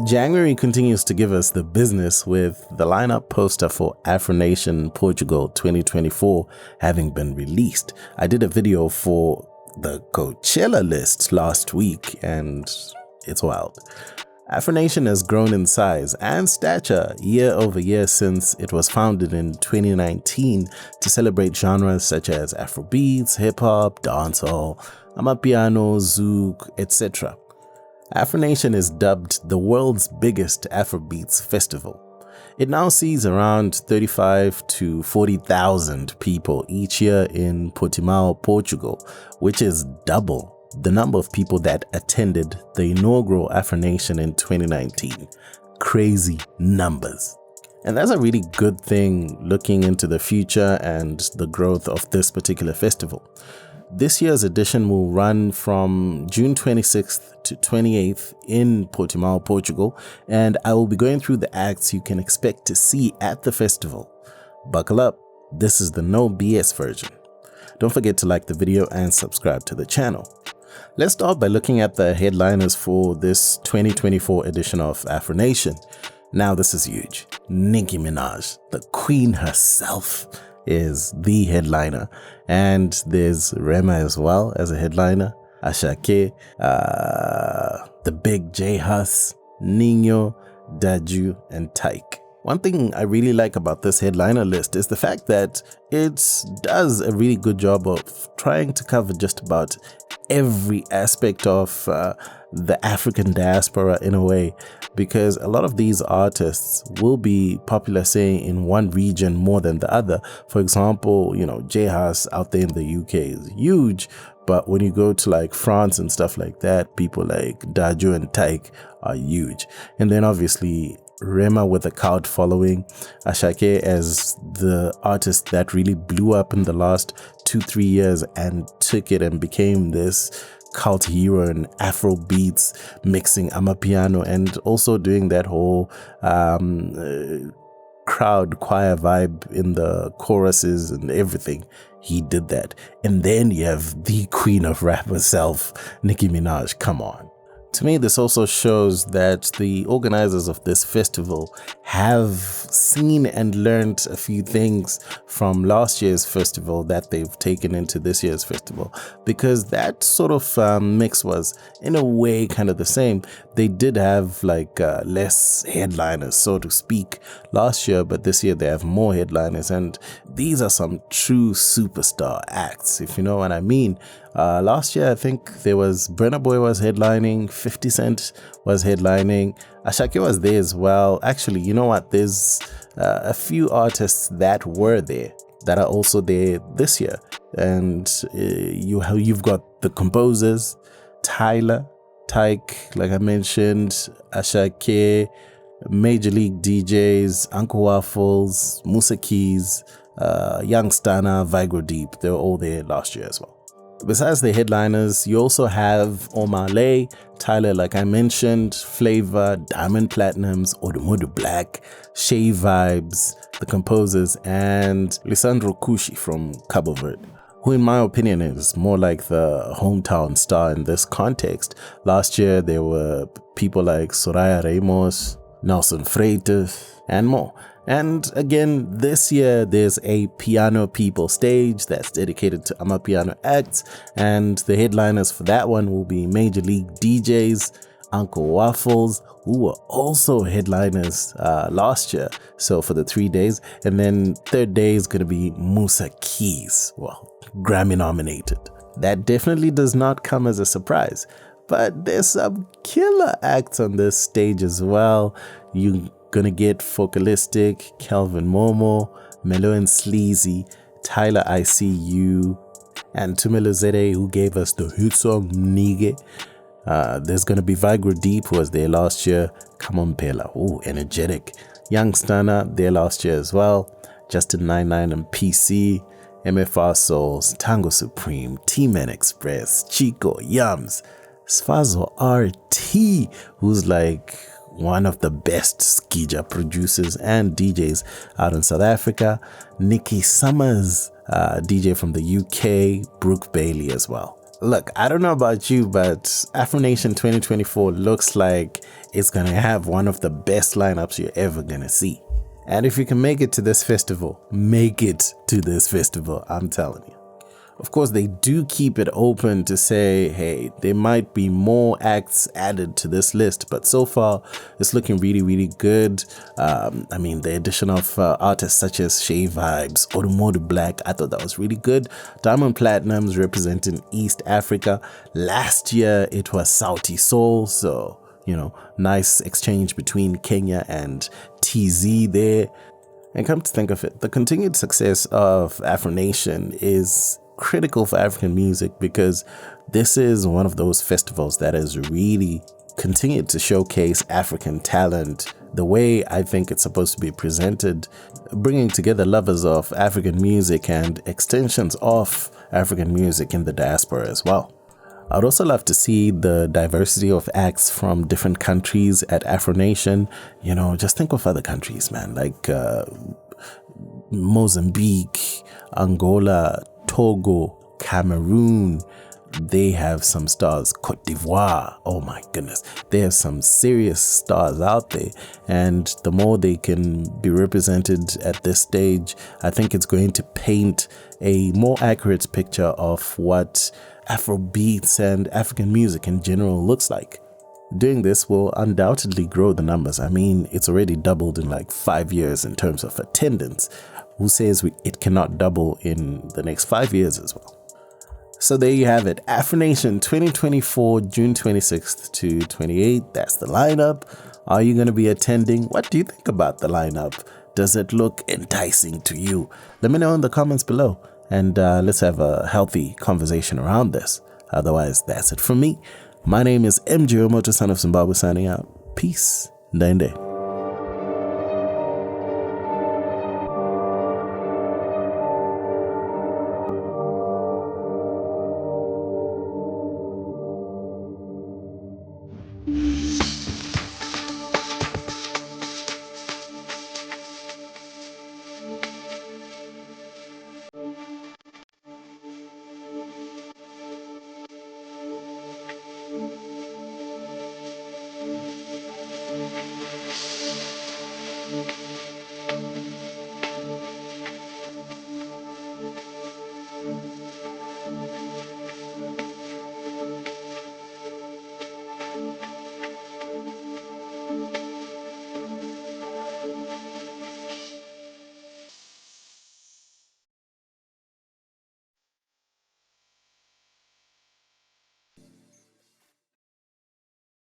January continues to give us the business with the lineup poster for AfroNation Portugal 2024 having been released. I did a video for the Coachella list last week and it's wild. AfroNation has grown in size and stature year over year since it was founded in 2019 to celebrate genres such as Afrobeats, hip-hop, dancehall, Amapiano, zouk, etc. AfroNation is dubbed the world's biggest Afrobeats festival. It now sees around 35 to 40,000 people each year in Portimão, Portugal, which is double the number of people that attended the inaugural AfroNation in 2019. Crazy numbers. And that's a really good thing looking into the future and the growth of this particular festival. This year's edition will run from June 26th to 28th in Portimão, Portugal, and I will be going through the acts you can expect to see at the festival. Buckle up, this is the no BS version. Don't forget to like the video and subscribe to the channel. Let's start by looking at the headliners for this 2024 edition of AfroNation. Now this is huge. Nicki Minaj, the queen herself, is the headliner, and there's Rema as well as a headliner, Ashake, the big J Hus, Nino, Daju, and Tyke. One thing I really like about this headliner list is the fact that it does a really good job of trying to cover just about every aspect of the African diaspora in a way, because a lot of these artists will be popular, say, in one region more than the other. For example, J Hus out there in the UK is huge, but when you go to like France and stuff like that, people like Daju and Tyke are huge. And then obviously Rema with a cult following, Ashake as the artist that really blew up in the last 2-3 years and took it and became this cult hero in Afrobeats, mixing Amapiano and also doing that whole crowd choir vibe in the choruses and everything. He did that. And then you have the queen of rap herself, Nicki Minaj. Come on. To me, this also shows that the organizers of this festival have seen and learned a few things from last year's festival that they've taken into this year's festival, because that sort of mix was in a way kind of the same. They did have like less headliners, so to speak, last year, but this year they have more headliners, and these are some true superstar acts, if you know what I mean. Last year, I think there was Burna Boy was headlining, 50 Cent was headlining, Ashake was there as well. Actually, you know what? There's a few artists that were there that are also there this year. And you've got the composers, Tyler, Tyke, like I mentioned, Ashake, Major League DJs, Uncle Waffles, Musa Keys, Young Stunna, Vigor Deep. They were all there last year as well. Besides the headliners, you also have Omale, Tyler, like I mentioned, Flavor, Diamond Platinums, Odumodu Black, Shay Vibes, the composers, and Lisandro Kushi from Cabo Verde, who in my opinion is more like the hometown star in this context. Last year, there were people like Soraya Ramos, Nelson Freitas, and more. And again, this year, there's a Piano People stage that's dedicated to Amapiano acts, and the headliners for that one will be Major League DJs, Uncle Waffles, who were also headliners last year, so for the 3 days, and then third day is going to be Musa Keys, well, Grammy nominated. That definitely does not come as a surprise, but there's some killer acts on this stage as well. You gonna get Focalistic, Calvin Momo, Melo and Sleazy, Tyler ICU, and Tumelo Zede, who gave us the hit song Nige. There's gonna be Vigor Deep, who was there last year, Come On Pela, ooh, energetic. Young Stunna, there last year as well, Justin 99 and PC, MFR Souls, Tango Supreme, T-Man Express, Chico, Yums, Sfazo RT, who's like one of the best skija producers and DJs out in South Africa, Nikki Summers, DJ from the UK, Brooke Bailey as well. Look, I don't know about you, but AfroNation 2024 looks like it's going to have one of the best lineups you're ever going to see. And if you can make it to this festival, make it to this festival, I'm telling you. Of course, they do keep it open to say, hey, there might be more acts added to this list, but so far it's looking really, really good. I mean, the addition of artists such as Shay Vibes, Automotive Black, I thought that was really good. Diamond Platinums representing East Africa. Last year, it was Sauti Soul, so, you know, nice exchange between Kenya and TZ there. And come to think of it, the continued success of AfroNation is critical for African music because this is one of those festivals that has really continued to showcase African talent the way I think it's supposed to be presented, bringing together lovers of African music and extensions of African music in the diaspora as well. I'd also love to see the diversity of acts from different countries at AfroNation. You know, just think of other countries, man, like Mozambique, Angola, Togo, Cameroon. They have some stars. Cote d'Ivoire, oh my goodness, they have some serious stars out there, and the more they can be represented at this stage, I think it's going to paint a more accurate picture of what Afrobeats and African music in general looks like. Doing this will undoubtedly grow the numbers. I mean, it's already doubled in like 5 years in terms of attendance. Who says it cannot double in the next 5 years as well? So there you have it. AfroNation 2024, June 26th to 28th. That's the lineup. Are you going to be attending? What do you think about the lineup? Does it look enticing to you? Let me know in the comments below, and let's have a healthy conversation around this. Otherwise, that's it from me. My name is MJ Wemoto, son of Zimbabwe, signing out. Peace. Ndende.